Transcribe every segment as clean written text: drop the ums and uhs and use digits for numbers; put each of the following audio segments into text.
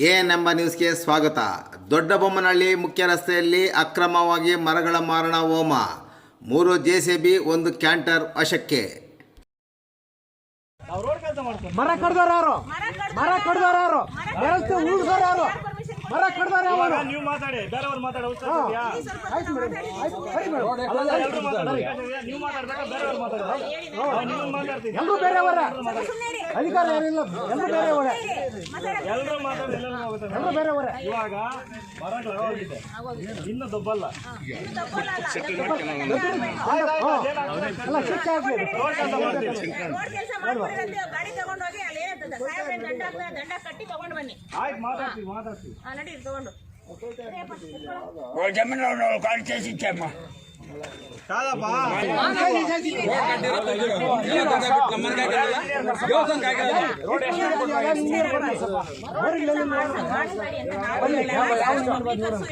ಎಎನ್ಎಂಬ ನ್ಯೂಸ್ಗೆ ಸ್ವಾಗತ. ದೊಡ್ಡಬೊಮ್ಮನಹಳ್ಳಿ ಮುಖ್ಯ ರಸ್ತೆಯಲ್ಲಿ ಅಕ್ರಮವಾಗಿ ಮರಗಳ ಮಾರಣ ಹೋಮ. 3 ಜೆಸಿಬಿ 1 ಕ್ಯಾಂಟರ್ ವಶಕ್ಕೆ. ಮರ ಕಡ್ದವ್ರು ಯಾರು? ಮರ ಕಡ್ದವ್ರು ಯಾರು? ವ್ಯವಸ್ಥೆ ಉಳಿಸೋರು ಯಾರು? ಮರ ಕಡ್ದವ್ರು ಯಾರು? ನೀವು ಮಾತಾಡಿ, ಬೇರೆಯವ್ರು ಮಾತಾಡಿ. ಆಯ್ತು ಮೇಡಮ್, ಆಯ್ತು ಸರಿ ಮೇಡಮ್. ನೀವು ಮಾತಾಡ್ಬೇಕಾ ಬೇರೆಯವ್ರು ಮಾತಾಡ್ತಾರೆ? ನೀವು ಮಾತಾಡ್ತೀವಿ. ಎಲ್ಲರೂ ಬೇರೆಯವರ ಅಧಿಕಾರ ಏನಿಲ್ಲ, ಎಲ್ಲರೂ ಬೇರೆಯವರ, ಎಲ್ಲರೂ ಮಾತಾಡಿ, ಎಲ್ಲರೂ ಬೇರೆಯವರ. ಇವಾಗ ಮರಗಳಾಗಿದೆ, ಇನ್ನು ದೊಬ್ಬಲ್ಲ. ಎಲ್ಲ ಶಿಕ್ಷೆ ಆಗ್ಲಿ. ಗಾಡಿ ತಗೊಂಡೋಗಿ ಅಲ್ಲಿ ಏನಾಗ್ತದೆ ದಂಡ ಕಟ್ಟಿ ತಗೊಂಡು ಬನ್ನಿ. ಆಯ್ತು, ಮಾತಾಡ್ತೀವಿ. ನಡೀರಿ ತಗೊಂಡು ಜಮೀನು ಕಾಲ್ చేసిచ్చామ్మా కాదప్పా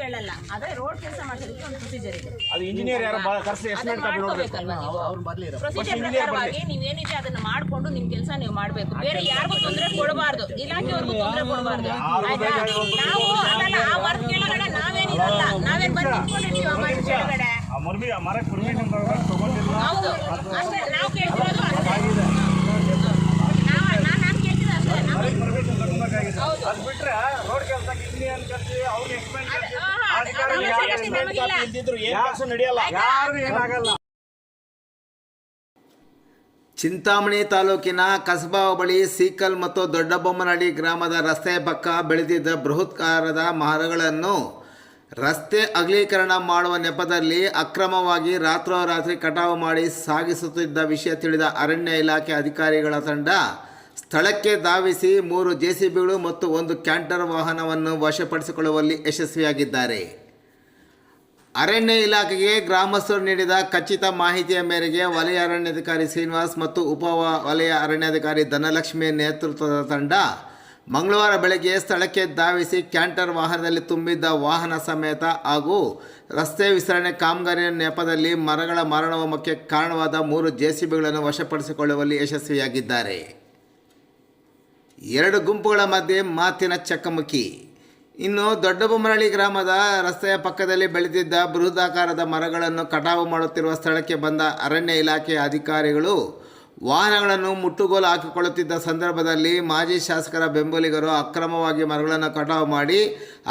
ಹೇಳಲ್ಲ, ಅದೇ ರೋಡ್ ಕೆಲಸ ಮಾಡೋದಕ್ಕೆ ಒಂದು ಪ್ರೊಸೀಜರ್ ಇದೆ. ಅದು ಇಂಜಿನಿಯರ್ ಯಾರು ಕರೆಸಿ ಎಸ್ಟಿಮೇಟ್ ಕಾಪಿ ನೋಡಬೇಕು. ಪ್ರೊಸೀಜರ್ ಪ್ರಕಾರವಾಗಿ ನೀವೇನಿದೆ ಅದನ್ನ ಮಾಡ್ಕೊಂಡು ನಿಮ್ ಕೆಲಸ ನೀವು ಮಾಡ್ಬೇಕು. ಬೇರೆ ಯಾರಿಗೂ ತೊಂದರೆ ಕೊಡಬಾರ್ದು, ಇಲಾಖೆಯವ್ರಿಗೂ ತೊಂದರೆ ಕೊಡಬಾರ್ದು. ಆಯ್ತಾ? ನಾವು ಅದಲ್ಲ, ಆ ವರ್ಕ್ ಕೆಳಗಡೆ ನಾವೇನಿರಲ್ಲ, ನಾವೇನ್ ಬಂದು ನಿಂತ್ಕೊಂಡಿರ್ತೀವಿ ಆ ಮರ ಕೆಳಗಡೆ. ಮರಕ್ಕೆ ಪರ್ಮಿಷನ್ ತಗೊಂಡಿಲ್ಲ. ಹೌದು, ಅಷ್ಟೇ ನಾವು ಕೇಳ್ತಿರೋದು ಅಷ್ಟೇ. ನಾನು ಕೇಳ್ತಿದ್ದೆ ಅಷ್ಟೇ. ಪರ್ಮಿಷನ್ ತಗೊಂಡಾಗಿದೆ. ಅದು ಬಿಟ್ರೆ ರೋಡ್ ಕೆಲಸಕ್ಕೆ ಇಂಜಿನಿಯರ್ ಕರೆಸಿ ಅವ್ರಿಗೆ ಎಕ್ಸ್ಪ್ಲೈನ್ ಇದ್ದಿದ್ರು ಏನು ಕೆಲಸ ನಡೆಯಲ್ಲ, ಯಾರು ಏನಾಗಲ್ಲ. ಚಿಂತಾಮಣಿ ತಾಲೂಕಿನ ಕಸಬಾ ಹೋಬಳಿ ಸೀಕಲ್ ಮತ್ತು ದೊಡ್ಡಬೊಮ್ಮನಹಳ್ಳಿ ಗ್ರಾಮದ ರಸ್ತೆಯ ಪಕ್ಕ ಬೆಳೆದಿದ್ದ ಬೃಹತ್ಕಾರದ ಮರಗಳನ್ನು ರಸ್ತೆ ಅಗಲೀಕರಣ ಮಾಡುವ ನೆಪದಲ್ಲಿ ಅಕ್ರಮವಾಗಿ ರಾತ್ರೋರಾತ್ರಿ ಕಟಾವು ಮಾಡಿ ಸಾಗಿಸುತ್ತಿದ್ದ ವಿಷಯ ತಿಳಿದ ಅರಣ್ಯ ಇಲಾಖೆ ಅಧಿಕಾರಿಗಳ ತಂಡ ಸ್ಥಳಕ್ಕೆ ಧಾವಿಸಿ 3 ಜೆಸಿಬಿಗಳು ಮತ್ತು 1 ಕ್ಯಾಂಟರ್ ವಾಹನವನ್ನು ವಶಪಡಿಸಿಕೊಳ್ಳುವಲ್ಲಿ ಯಶಸ್ವಿಯಾಗಿದ್ದಾರೆ. ಅರಣ್ಯ ಇಲಾಖೆಗೆ ಗ್ರಾಮಸ್ಥರು ನೀಡಿದ ಖಚಿತ ಮಾಹಿತಿಯ ಮೇರೆಗೆ ವಲಯ ಅರಣ್ಯಾಧಿಕಾರಿ ಶ್ರೀನಿವಾಸ್ ಮತ್ತು ಉಪ ವಲಯ ಅರಣ್ಯಾಧಿಕಾರಿ ಧನಲಕ್ಷ್ಮಿ ನೇತೃತ್ವದ ತಂಡ ಮಂಗಳವಾರ ಬೆಳಗ್ಗೆ ಸ್ಥಳಕ್ಕೆ ಧಾವಿಸಿ ಕ್ಯಾಂಟರ್ ವಾಹನದಲ್ಲಿ ತುಂಬಿದ್ದ ವಾಹನ ಸಮೇತ ಹಾಗೂ ರಸ್ತೆ ವಿಸ್ತರಣೆ ಕಾಮಗಾರಿಯ ನೆಪದಲ್ಲಿ ಮರಗಳ ಮಾರಣಹೋಮಕ್ಕೆ ಕಾರಣವಾದ 3 ಜೆಸಿಬಿಗಳನ್ನು ವಶಪಡಿಸಿಕೊಳ್ಳುವಲ್ಲಿ ಯಶಸ್ವಿಯಾಗಿದ್ದಾರೆ. 2 ಗುಂಪುಗಳ ಮಧ್ಯೆ ಮಾತಿನ ಚಕಮಕಿ. ಇನ್ನು ದೊಡ್ಡಬೊಮ್ಮನಹಳ್ಳಿ ಗ್ರಾಮದ ರಸ್ತೆಯ ಪಕ್ಕದಲ್ಲಿ ಬೆಳೆದಿದ್ದ ಬೃಹದಾಕಾರದ ಮರಗಳನ್ನು ಕಟಾವು ಮಾಡುತ್ತಿರುವ ಸ್ಥಳಕ್ಕೆ ಬಂದ ಅರಣ್ಯ ಇಲಾಖೆಯ ಅಧಿಕಾರಿಗಳು ವಾಹನಗಳನ್ನು ಮುಟ್ಟುಗೋಲು ಹಾಕಿಕೊಳ್ಳುತ್ತಿದ್ದ ಸಂದರ್ಭದಲ್ಲಿ ಮಾಜಿ ಶಾಸಕರ ಬೆಂಬಲಿಗರು ಅಕ್ರಮವಾಗಿ ಮರಗಳನ್ನು ಕಟಾವು ಮಾಡಿ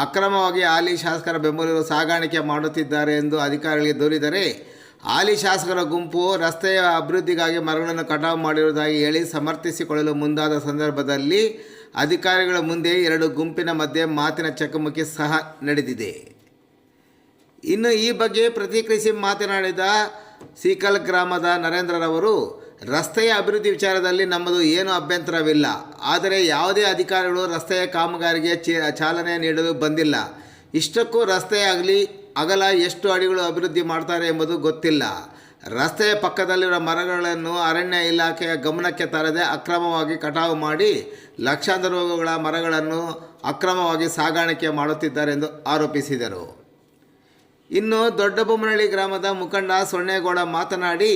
ಅಕ್ರಮವಾಗಿ ಹಾಲಿ ಶಾಸಕರ ಬೆಂಬಲಿಗರು ಸಾಗಾಣಿಕೆ ಮಾಡುತ್ತಿದ್ದಾರೆ ಎಂದು ಅಧಿಕಾರಿಗಳಿಗೆ ದೂರಿದರೆ, ಹಾಲಿ ಶಾಸಕರ ಗುಂಪು ರಸ್ತೆಯ ಅಭಿವೃದ್ಧಿಗಾಗಿ ಮರಗಳನ್ನು ಕಟಾವು ಮಾಡಿರುವುದಾಗಿ ಹೇಳಿ ಸಮರ್ಥಿಸಿಕೊಳ್ಳಲು ಮುಂದಾದ ಸಂದರ್ಭದಲ್ಲಿ ಅಧಿಕಾರಿಗಳ ಮುಂದೆ 2 ಗುಂಪಿನ ಮಧ್ಯೆ ಮಾತಿನ ಚಕಮಕಿ ಸಹ ನಡೆದಿದೆ. ಇನ್ನು ಈ ಬಗ್ಗೆ ಪ್ರತಿಕ್ರಿಯಿಸಿ ಮಾತನಾಡಿದ ಸೀಕಲ್ ಗ್ರಾಮದ ನರೇಂದ್ರರವರು, ರಸ್ತೆಯ ಅಭಿವೃದ್ಧಿ ವಿಚಾರದಲ್ಲಿ ನಮ್ಮದು ಏನೂ ಅಭ್ಯಂತರವಿಲ್ಲ. ಆದರೆ ಯಾವುದೇ ಅಧಿಕಾರಿಗಳು ರಸ್ತೆಯ ಕಾಮಗಾರಿಗೆ ಚಾಲನೆ ನೀಡಲು ಬಂದಿಲ್ಲ. ಇಷ್ಟಕ್ಕೂ ರಸ್ತೆ ಅಗಲ ಎಷ್ಟು ಅಡಿಗಳು ಅಭಿವೃದ್ಧಿ ಮಾಡ್ತಾರೆ ಎಂಬುದು ಗೊತ್ತಿಲ್ಲ. ರಸ್ತೆಯ ಪಕ್ಕದಲ್ಲಿರುವ ಮರಗಳನ್ನು ಅರಣ್ಯ ಇಲಾಖೆಯ ಗಮನಕ್ಕೆ ತರದೆ ಅಕ್ರಮವಾಗಿ ಕಟಾವು ಮಾಡಿ ಲಕ್ಷಾಂತರ ರುಗಳ ಮರಗಳನ್ನು ಅಕ್ರಮವಾಗಿ ಸಾಗಾಣಿಕೆ ಮಾಡುತ್ತಿದ್ದಾರೆ ಎಂದು ಆರೋಪಿಸಿದರು. ಇನ್ನು ದೊಡ್ಡಬೊಮ್ಮನಹಳ್ಳಿ ಗ್ರಾಮದ ಮುಖಂಡ ಸೊನ್ನೇಗೌಡ ಮಾತನಾಡಿ,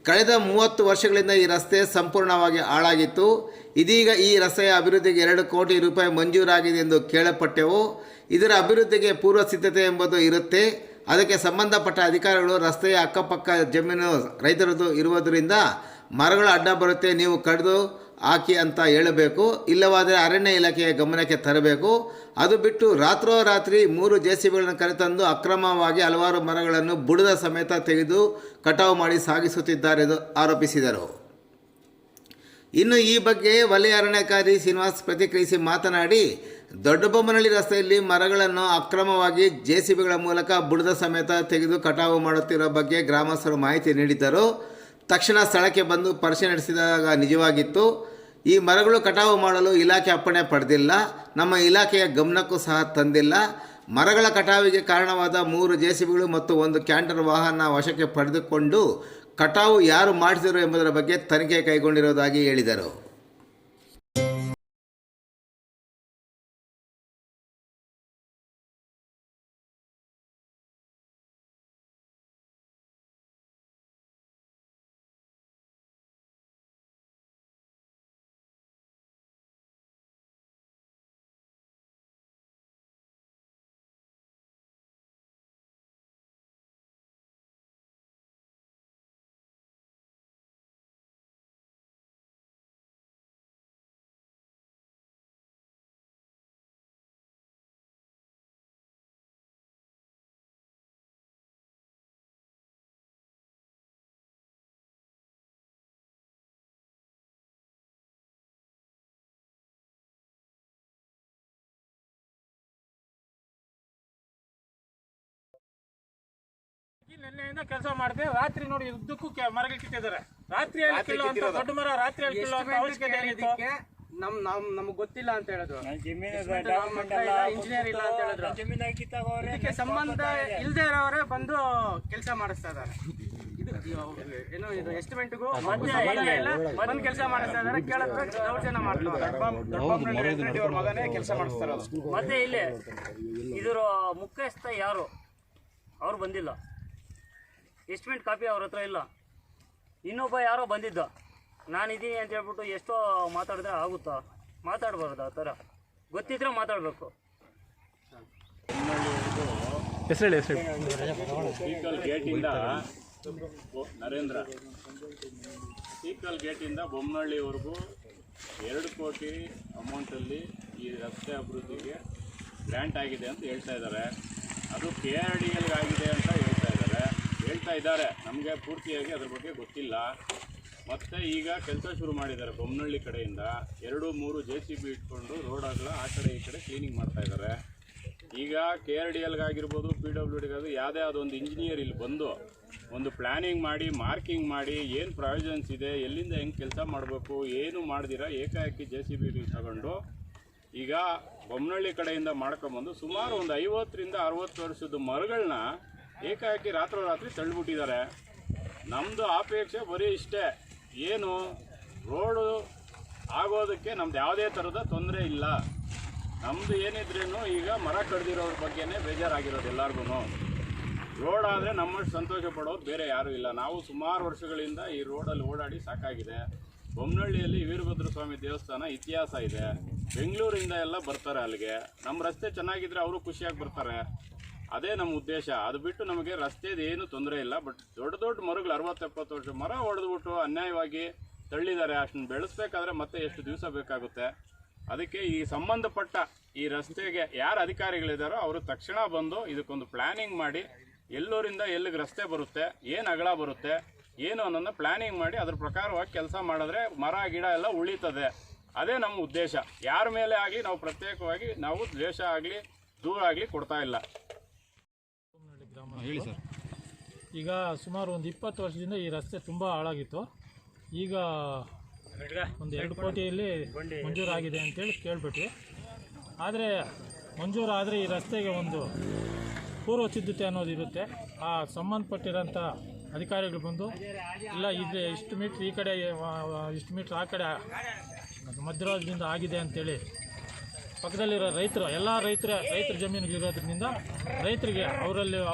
ಕಳೆದ 30 ವರ್ಷಗಳಿಂದ ಈ ರಸ್ತೆ ಸಂಪೂರ್ಣವಾಗಿ ಹಾಳಾಗಿತ್ತು. ಇದೀಗ ಈ ರಸ್ತೆಯ ಅಭಿವೃದ್ಧಿಗೆ 2 ಕೋಟಿ ರೂಪಾಯಿ ಮಂಜೂರಾಗಿದೆ ಎಂದು ಕೇಳಪಟ್ಟೆವು. ಇದರ ಅಭಿವೃದ್ಧಿಗೆ ಪೂರ್ವ ಸಿದ್ಧತೆ ಎಂಬುದು ಇರುತ್ತೆ. ಅದಕ್ಕೆ ಸಂಬಂಧಪಟ್ಟ ಅಧಿಕಾರಿಗಳು ರಸ್ತೆಯ ಅಕ್ಕಪಕ್ಕ ಜಮೀನು ರೈತರದ್ದು ಇರುವುದರಿಂದ ಮರಗಳು ಅಡ್ಡ ಬರುತ್ತೆ, ನೀವು ಕಡಿದು ಹಾಕಿ ಅಂತ ಹೇಳಬೇಕು. ಇಲ್ಲವಾದರೆ ಅರಣ್ಯ ಇಲಾಖೆಯ ಗಮನಕ್ಕೆ ತರಬೇಕು. ಅದು ಬಿಟ್ಟು ರಾತ್ರೋರಾತ್ರಿ 3 ಜೆಸಿಬಿಗಳನ್ನು ಕರೆತಂದು ಅಕ್ರಮವಾಗಿ ಹಲವಾರು ಮರಗಳನ್ನು ಬುಡದ ಸಮೇತ ತೆಗೆದು ಕಟಾವು ಮಾಡಿ ಸಾಗಿಸುತ್ತಿದ್ದಾರೆ ಎಂದು ಆರೋಪಿಸಿದರು. ಇನ್ನು ಈ ಬಗ್ಗೆ ವಲಯ ಅರಣ್ಯಾಧಿಕಾರಿ ಶ್ರೀನಿವಾಸ್ ಪ್ರತಿಕ್ರಿಯಿಸಿ ಮಾತನಾಡಿ, ದೊಡ್ಡಬೊಮ್ಮನಹಳ್ಳಿ ರಸ್ತೆಯಲ್ಲಿ ಮರಗಳನ್ನು ಅಕ್ರಮವಾಗಿ ಜೆಸಿಬಿಗಳ ಮೂಲಕ ಬುಡದ ಸಮೇತ ತೆಗೆದು ಕಟಾವು ಮಾಡುತ್ತಿರುವ ಬಗ್ಗೆ ಗ್ರಾಮಸ್ಥರು ಮಾಹಿತಿ ನೀಡಿದ್ದರು. ತಕ್ಷಣ ಸ್ಥಳಕ್ಕೆ ಬಂದು ಪರಿಶೀಲನೆ ನಡೆಸಿದಾಗ ನಿಜವಾಗಿತ್ತು. ಈ ಮರಗಳು ಕಟಾವು ಮಾಡಲು ಇಲಾಖೆ ಅಪ್ಪಣೆ ಪಡೆದಿಲ್ಲ, ನಮ್ಮ ಇಲಾಖೆಯ ಗಮನಕ್ಕೂ ಸಹ ತಂದಿಲ್ಲ. ಮರಗಳ ಕಟಾವಿಗೆ ಕಾರಣವಾದ 3 ಜೆಸಿಬಿಗಳು ಮತ್ತು 1 ಕ್ಯಾಂಟರ್ ವಾಹನ ವಶಕ್ಕೆ ಪಡೆದುಕೊಂಡು ಕಟಾವು ಯಾರು ಮಾಡಿಸಿದರು ಎಂಬುದರ ಬಗ್ಗೆ ತನಿಖೆ ಕೈಗೊಂಡಿರುವುದಾಗಿ ಹೇಳಿದರು. ನಿನ್ನೆಯಿಂದ ಕೆಲಸ ಮಾಡ್ತೀವಿ. ರಾತ್ರಿ ನೋಡಿ ಉದ್ದಕ್ಕೂ ಮರಗಳು ಕಿತ್ತಿದ್ದಾರೆ. ರಾತ್ರಿಯಲ್ಲಿ ಕೀಳುವಂತ ದೊಡ್ಡ ಮರ ರಾತ್ರಿಯಲ್ಲಿ ಕೀಳುವಂತ ಅವಶ್ಯಕತೆ ಏನಿತ್ತು? ನಮ್ಗೆ ಗೊತ್ತಿಲ್ಲ ಅಂತ ಹೇಳಿದ್ರು. ಇಂಜಿನಿಯರ್ ಇಲ್ಲ ಅಂತ ಹೇಳಿದ್ರು. ಇದಕ್ಕೆ ಸಂಬಂಧ ಇಲ್ಲದೆ ಇರೋರೇ ಬಂದು ಕೆಲಸ ಮಾಡಿಸ್ತಾ ಇದ್ದಾರೆ. ಏನೋ ಇದು ಎಸ್ಟಿಮೇಟ್ಗೂ ಬಂದು ಕೆಲಸ ಮಾಡಿಸ್ತಾ ಇದ್ದಾರೆ. ಕೇಳಿದ್ರೆ ದೌರ್ಜನ್ಯ ಮಾಡ್ತಾರೆ. ಮಗನೇ ಕೆಲಸ ಮಾಡಿಸ್ತಾರೆ. ಮತ್ತೆ ಇಲ್ಲಿ ಇದರ ಮುಖ್ಯಸ್ಥ ಯಾರು ಅವ್ರು ಬಂದಿಲ್ಲ. ಎಸ್ಟಿಮೇಟ್ ಕಾಪಿ ಅವ್ರ ಹತ್ರ ಇಲ್ಲ. ಇನ್ನೊಬ್ಬ ಯಾರೋ ಬಂದಿದ್ದ, ನಾನಿದ್ದೀನಿ ಅಂತ ಹೇಳ್ಬಿಟ್ಟು ಎಷ್ಟೋ ಮಾತಾಡಿದ್ರೆ ಆಗುತ್ತಾ? ಮಾತಾಡ್ಬಾರ್ದು. ಆ ಥರ ಗೊತ್ತಿದ್ರೆ ಮಾತಾಡಬೇಕು. ಸೀಕಲ್ ಗೇಟಿಂದ ನರೇಂದ್ರ ಸೀಕಲ್ ಗೇಟಿಂದ ಬೊಮ್ಮನಹಳ್ಳಿವರೆಗೂ 2 ಕೋಟಿ ಅಮೌಂಟಲ್ಲಿ ಈ ರಸ್ತೆ ಅಭಿವೃದ್ಧಿಗೆ ಗ್ರ್ಯಾಂಟ್ ಆಗಿದೆ ಅಂತ ಹೇಳ್ತಾ ಇದ್ದಾರೆ. ಅದು KRDL ಆಗಿದೆ ಅಂತ ಹೇಳ್ತಾ ಇದ್ದಾರೆ. ನಮಗೆ ಪೂರ್ತಿಯಾಗಿ ಅದ್ರ ಬಗ್ಗೆ ಗೊತ್ತಿಲ್ಲ. ಮತ್ತು ಈಗ ಕೆಲಸ ಶುರು ಮಾಡಿದ್ದಾರೆ ಬೊಮ್ಮನಹಳ್ಳಿ ಕಡೆಯಿಂದ 2-3 JCB ಇಟ್ಕೊಂಡು ರೋಡ್ ಆಗಲ್ಲ ಆ ಕಡೆ ಈ ಕಡೆ ಕ್ಲೀನಿಂಗ್ ಮಾಡ್ತಾ ಇದ್ದಾರೆ. ಈಗ KRDLಗಾಗಿರ್ಬೋದು PWDಗಾಗಿರ್ಬೋದು ಯಾವುದೇ ಅದೊಂದು ಇಂಜಿನಿಯರ್ ಇಲ್ಲಿ ಬಂದು ಒಂದು ಪ್ಲ್ಯಾನಿಂಗ್ ಮಾಡಿ ಮಾರ್ಕಿಂಗ್ ಮಾಡಿ ಏನು ಪ್ರಾವಿಷನ್ಸ್ ಇದೆ, ಎಲ್ಲಿಂದ ಹೆಂಗೆ ಕೆಲಸ ಮಾಡಬೇಕು ಏನು ಮಾಡ್ದಿರ ಏಕಾಏಕಿ JCB ತಗೊಂಡು ಈಗ ಬೊಮ್ಮನಹಳ್ಳಿ ಕಡೆಯಿಂದ ಮಾಡ್ಕೊಂಬಂದು ಸುಮಾರು ಒಂದು 50ರಿಂದ 60 ವರ್ಷದ ಮರಗಳನ್ನ ಏಕಾಏಕಿ ರಾತ್ರೋರಾತ್ರಿ ತಳ್ಳಿಬಿಟ್ಟಿದ್ದಾರೆ. ನಮ್ಮದು ಅಪೇಕ್ಷೆ ಬರೀ ಇಷ್ಟೇ, ಏನು ರೋಡು ಆಗೋದಕ್ಕೆ ನಮ್ದು ಯಾವುದೇ ಥರದ ತೊಂದರೆ ಇಲ್ಲ. ನಮ್ಮದು ಏನಿದ್ರೂ ಈಗ ಮರ ಕಡ್ದಿರೋರ ಬಗ್ಗೆನೇ ಬೇಜಾರಾಗಿರೋದು ಎಲ್ಲರಿಗೂ. ರೋಡ್ ಆದರೆ ನಮ್ಮಷ್ಟು ಸಂತೋಷ ಪಡೋರು ಬೇರೆ ಯಾರೂ ಇಲ್ಲ. ನಾವು ಸುಮಾರು ವರ್ಷಗಳಿಂದ ಈ ರೋಡಲ್ಲಿ ಓಡಾಡಿ ಸಾಕಾಗಿದೆ. ಬೊಮ್ಮನಹಳ್ಳಿಯಲ್ಲಿ ವೀರಭದ್ರ ಸ್ವಾಮಿ ದೇವಸ್ಥಾನ ಇತಿಹಾಸ ಇದೆ. ಬೆಂಗಳೂರಿಂದ ಎಲ್ಲ ಬರ್ತಾರೆ ಅಲ್ಲಿಗೆ. ನಮ್ಮ ರಸ್ತೆ ಚೆನ್ನಾಗಿದ್ದರೆ ಅವರು ಖುಷಿಯಾಗಿ ಬರ್ತಾರೆ. ಅದೇ ನಮ್ಮ ಉದ್ದೇಶ. ಅದು ಬಿಟ್ಟು ನಮಗೆ ರಸ್ತೆದು ಏನು ತೊಂದರೆ ಇಲ್ಲ. ಬಟ್ ದೊಡ್ಡ ಮರಗಳು 60-70 ವರ್ಷ ಮರ ಹೊಡೆದ್ಬಿಟ್ಟು ಅನ್ಯಾಯವಾಗಿ ತಳ್ಳಿದ್ದಾರೆ. ಅಷ್ಟನ್ನು ಬೆಳೆಸ್ಬೇಕಾದ್ರೆ ಮತ್ತೆ ಎಷ್ಟು ದಿವಸ ಬೇಕಾಗುತ್ತೆ. ಅದಕ್ಕೆ ಈ ಸಂಬಂಧಪಟ್ಟ ಈ ರಸ್ತೆಗೆ ಯಾರು ಅಧಿಕಾರಿಗಳಿದ್ದಾರೋ ಅವರು ತಕ್ಷಣ ಬಂದು ಇದಕ್ಕೊಂದು ಪ್ಲ್ಯಾನಿಂಗ್ ಮಾಡಿ ಎಲ್ಲೂರಿಂದ ಎಲ್ಲಿಗೆ ರಸ್ತೆ ಬರುತ್ತೆ, ಏನು ಅಗಲ ಬರುತ್ತೆ, ಏನು ಅನ್ನೋದನ್ನ ಪ್ಲ್ಯಾನಿಂಗ್ ಮಾಡಿ ಅದ್ರ ಪ್ರಕಾರವಾಗಿ ಕೆಲಸ ಮಾಡಿದ್ರೆ ಮರ ಗಿಡ ಎಲ್ಲ ಉಳಿತದೆ. ಅದೇ ನಮ್ಮ ಉದ್ದೇಶ. ಯಾರ ಮೇಲೆ ಆಗಿ ನಾವು ಪ್ರತ್ಯೇಕವಾಗಿ ನಾವು ದ್ವೇಷ ಆಗಲಿ ದೂರ ಆಗಲಿ ಕೊಡ್ತಾ ಇಲ್ಲ. ಹೇಳಿ ಸರ್. ಈಗ ಸುಮಾರು ಒಂದು 20 ವರ್ಷದಿಂದ ಈ ರಸ್ತೆ ತುಂಬ ಹಾಳಾಗಿತ್ತು. ಈಗ ಒಂದು 2 ಕೋಟಿಯಲ್ಲಿ ಮಂಜೂರಾಗಿದೆ ಅಂತೇಳಿ ಕೇಳ್ಬಿಟ್ವಿ. ಆದರೆ ಮಂಜೂರಾದರೆ ಈ ರಸ್ತೆಗೆ ಒಂದು ಪೂರ್ವ ಸಿದ್ಧತೆ ಅನ್ನೋದು ಇರುತ್ತೆ. ಆ ಸಂಬಂಧಪಟ್ಟಿರೋಂಥ ಅಧಿಕಾರಿಗಳು ಬಂದು ಇಲ್ಲ ಇದು ಇಷ್ಟು ಮೀಟ್ರ್ ಈ ಕಡೆ ಇಷ್ಟು ಮೀಟ್ರ್ ಆ ಕಡೆ ಮಧ್ಯರಾಜ್ಯದಿಂದ ಆಗಿದೆ ಅಂಥೇಳಿ ಪಕ್ಕದಲ್ಲಿರೋ ರೈತರು ಎಲ್ಲ ರೈತರ ಜಮೀನುಗಳಿರೋದ್ರಿಂದ ರೈತರಿಗೆ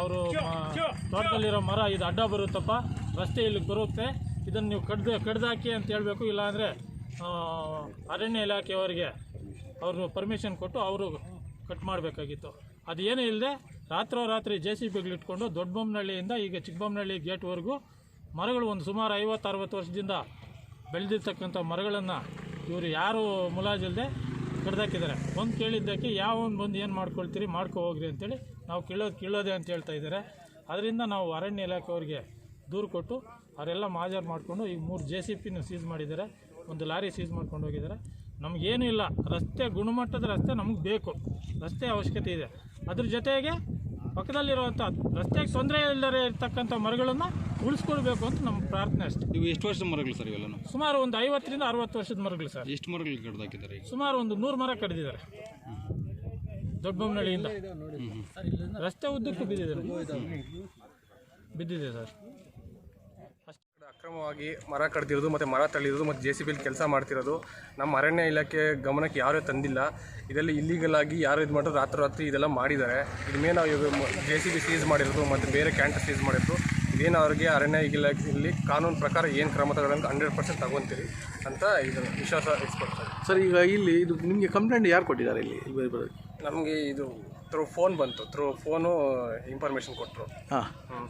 ಅವರು ತೋಟದಲ್ಲಿರೋ ಮರ ಇದು ಅಡ್ಡ ಬರುತ್ತಪ್ಪ, ರಸ್ತೆ ಇಲ್ಲಿಗೆ ಬರುತ್ತೆ, ಇದನ್ನು ನೀವು ಕಡ್ದಾಕಿ ಅಂತ ಹೇಳಬೇಕು. ಇಲ್ಲಾಂದರೆ ಅರಣ್ಯ ಇಲಾಖೆಯವರಿಗೆ ಅವರು ಪರ್ಮಿಷನ್ ಕೊಟ್ಟು ಅವರು ಕಟ್ ಮಾಡಬೇಕಾಗಿತ್ತು. ಅದು ಏನೂ ಇಲ್ಲದೆ ರಾತ್ರೋರಾತ್ರಿ JCBಗಳಿಟ್ಕೊಂಡು ದೊಡ್ಡಬೊಮ್ಮನಹಳ್ಳಿಯಿಂದ ಈಗ ಚಿಕ್ಕಬೊಮ್ಮನಹಳ್ಳಿ ಗೇಟ್ವರೆಗೂ ಮರಗಳು ಒಂದು ಸುಮಾರು 50-60 ವರ್ಷದಿಂದ ಬೆಳೆದಿರ್ತಕ್ಕಂಥ ಮರಗಳನ್ನು ಇವರು ಯಾರು ಮುಲಾಜಿಲ್ಲದೆ ಕಡ್ದಾಕಿದ್ದಾರೆ. ಒಂದು ಕೇಳಿದ್ದಕ್ಕೆ ಯಾವೊಂದು ಬಂದು ಏನು ಮಾಡ್ಕೊಳ್ತೀರಿ ಹೋಗ್ರಿ ಅಂತೇಳಿ ನಾವು ಕೀಳೋದೆ ಅಂತ ಹೇಳ್ತಾ ಇದ್ದಾರೆ. ಅದರಿಂದ ನಾವು ಅರಣ್ಯ ಇಲಾಖೆಯವರಿಗೆ ದೂರು ಕೊಟ್ಟು ಅವರೆಲ್ಲ ಮಾಜರ್ ಮಾಡಿಕೊಂಡು ಈಗ 3 JCBನ ಸೀಸ್ ಮಾಡಿದ್ದಾರೆ, 1 ಲಾರಿ ಸೀಸ್ ಮಾಡ್ಕೊಂಡು ಹೋಗಿದ್ದಾರೆ. ನಮಗೇನೂ ಇಲ್ಲ, ರಸ್ತೆ ಗುಣಮಟ್ಟದ ರಸ್ತೆ ನಮಗೆ ಬೇಕು, ರಸ್ತೆ ಅವಶ್ಯಕತೆ ಇದೆ. ಅದ್ರ ಜೊತೆಗೆ ಪಕ್ಕದಲ್ಲಿರುವಂಥ ರಸ್ತೆಗೆ ತೊಂದರೆ ಇಲ್ಲದೆ ಇರ್ತಕ್ಕಂಥ ಮರಗಳನ್ನು ಉಳಿಸ್ಕೊಳ್ಬೇಕು ಅಂತ ನಮ್ಮ ಪ್ರಾರ್ಥನೆ ಅಷ್ಟೇ. ಇವು ಎಷ್ಟು ವರ್ಷದ ಮರಗಳು ಸರ್ ಇವೆಲ್ಲ? ಸುಮಾರು ಒಂದು 50ರಿಂದ 60 ವರ್ಷದ ಮರಗಳು ಸರ್. ಎಷ್ಟು ಮರಗಳು ಕಡ್ದಾಕಿದ್ದಾರೆ? ಸುಮಾರು ಒಂದು 100 ಮರ ಕಡಿದಿದ್ದಾರೆ ದೊಡ್ಡಬೊಮ್ಮನಹಳ್ಳಿಯಿಂದ. ರಸ್ತೆ ಉದ್ದಕ್ಕೂ ಬಿದ್ದಿದೆ ಸರ್. ಅಕ್ರಮವಾಗಿ ಮರ ಕಡ್ದಿರೋದು ಮತ್ತು ಮರ ತಳ್ಳಿರೋದು ಮತ್ತು JCBಲಿ ಕೆಲಸ ಮಾಡ್ತಿರೋದು ನಮ್ಮ ಅರಣ್ಯ ಇಲಾಖೆ ಗಮನಕ್ಕೆ ಯಾರೂ ತಂದಿಲ್ಲ. ಇದರಲ್ಲಿ ಇಲ್ಲೀಗಲ್ ಆಗಿ ಯಾರು ಇದು ಮಾಡೋದು ರಾತ್ರಿ ಇದೆಲ್ಲ ಮಾಡಿದ್ದಾರೆ. ಇದ್ರ ನಾವು JCB ಸೀಸ್ ಮಾಡಿರೋದು ಮತ್ತು ಬೇರೆ ಕ್ಯಾಂಟರ್ ಸೀಸ್ ಮಾಡಿರೋದು ಇದೇನು ಅವ್ರಿಗೆ ಅರಣ್ಯ ಇಲಾಖೆಯಲ್ಲಿ ಕಾನೂನು ಪ್ರಕಾರ ಏನು ಕ್ರಮ ತಗೊಳ್ಳೋದು 100% ತಗೊತೀರಿ ಅಂತ ಇದನ್ನು ವಿಶ್ವಾಸ ಇಸ್ಕೊಡ್ತಾರೆ ಸರ್. ಈಗ ಇಲ್ಲಿ ಇದು ನಿಮಗೆ ಕಂಪ್ಲೇಂಟ್ ಯಾರು ಕೊಟ್ಟಿದ್ದಾರೆ? ಇಲ್ಲಿ ನಮಗೆ ಇದು ಫೋನ್ ಬಂತು, ಫೋನು ಇನ್ಫಾರ್ಮೇಷನ್ ಕೊಟ್ಟರು.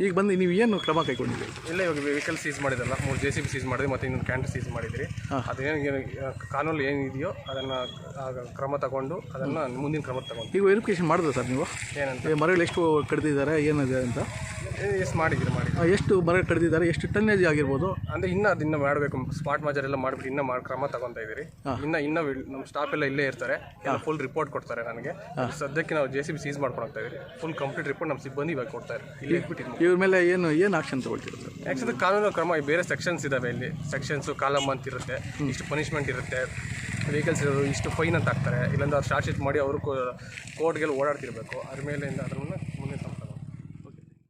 ಈಗ ಬಂದು ನೀವು ಏನು ಕ್ರಮ ಕೈಗೊಂಡಿದ್ದೀರಿ? ಇಲ್ಲ, ಇವಾಗ ವೆಹಿಕಲ್ ಸೀಸ್ ಮಾಡಿದಲ್ಲ, 3 JCB ಸೀಸ್ ಮಾಡಿದ್ರಿ ಮತ್ತು ಇನ್ನೊಂದು ಕ್ಯಾಂಟರ್ ಸೀಸ್ ಮಾಡಿದ್ರಿ. ಅದೇನು ಕಾನೂನು ಏನಿದೆಯೋ ಅದನ್ನು ಕ್ರಮ ತಗೊಂಡು ಅದನ್ನು ಮುಂದಿನ ಕ್ರಮ ತಗೊಂಡು. ಈಗ ವೆರಿಫಿಕೇಶನ್ ಮಾಡಿದ್ರೆ ಸರ್ ನೀವು ಏನಂತ ಮರಗಳು ಎಷ್ಟು ಕಡ್ದಿದ್ದಾರೆ ಏನಿದೆ ಅಂತ ಎಷ್ಟು ಮಾಡಿದ್ದೀರಿ ಎಷ್ಟು ಮರ ಕಡಿದಿದ್ದಾರೆ, ಎಷ್ಟು ಟನ್ನೇಜ್ ಆಗಿರ್ಬೋದು? ಅಂದರೆ ಅದನ್ನ ಮಾಡಬೇಕು, ಸ್ಪಾಟ್ ಮಾಜರ್ ಎಲ್ಲ ಮಾಡಿಬಿಟ್ಟು ಇನ್ನೂ ಕ್ರಮ ತಗೊತಾ ಇದ್ದೀರಿ. ಇನ್ನು ನಮ್ಮ ಸ್ಟಾಫ್ ಎಲ್ಲ ಇಲ್ಲೇ ಇರ್ತಾರೆ, ಎಲ್ಲ ಫುಲ್ ರಿಪೋರ್ಟ್ ಕೊಡ್ತಾರೆ ನನಗೆ. ಸದ್ಯಕ್ಕೆ ನಾವು JCB ಸೀಸ್ ಮಾಡ್ಕೊಂಡು ಹೋಗ್ತಾ ಇದ್ದೀರಿ. ಫುಲ್ ಕಂಪ್ಲೀಟ್ ರಿಪೋರ್ಟ್ ನಮ್ಮ ಸಿಬ್ಬಂದಿ ಇವಾಗ ಕೊಡ್ತಾ ಇದ್ದಾರೆ. ಇಲ್ಲಿ ಇಟ್ಬಿಟ್ಟಿದ್ದು ಇವ್ರ ಮೇಲೆ ಏನು ಆಕ್ಷನ್ ತಗೊಳ್ತೀರಿ ಸರ್? ಆ್ಯಕ್ಚುಲಿ ಕಾನೂನು ಕ್ರಮ ಬೇರೆ ಸೆಕ್ಷನ್ಸ್ ಇದ್ದಾವೆ. ಇಲ್ಲಿ ಸೆಕ್ಷನ್ಸು ಕಾಲಮ್ ಅಂತ ಇರುತ್ತೆ, ಇಷ್ಟು ಪನಿಷ್ಮೆಂಟ್ ಇರುತ್ತೆ, ವೆಹಿಕಲ್ಸ್ ಇರೋದು ಇಷ್ಟು ಫೈನ್ ಅಂತ ಹಾಕ್ತಾರೆ. ಇಲ್ಲಾಂದ್ರೆ ಅವ್ರು ಚಾರ್ಜ್ ಶೀಟ್ ಮಾಡಿ ಅವರು ಕೋರ್ಟ್ಗೆಲ್ಲ ಓಡಾಡ್ತಿರ್ಬೇಕು. ಅದ್ರ ಮೇಲಿಂದ ಅದನ್ನು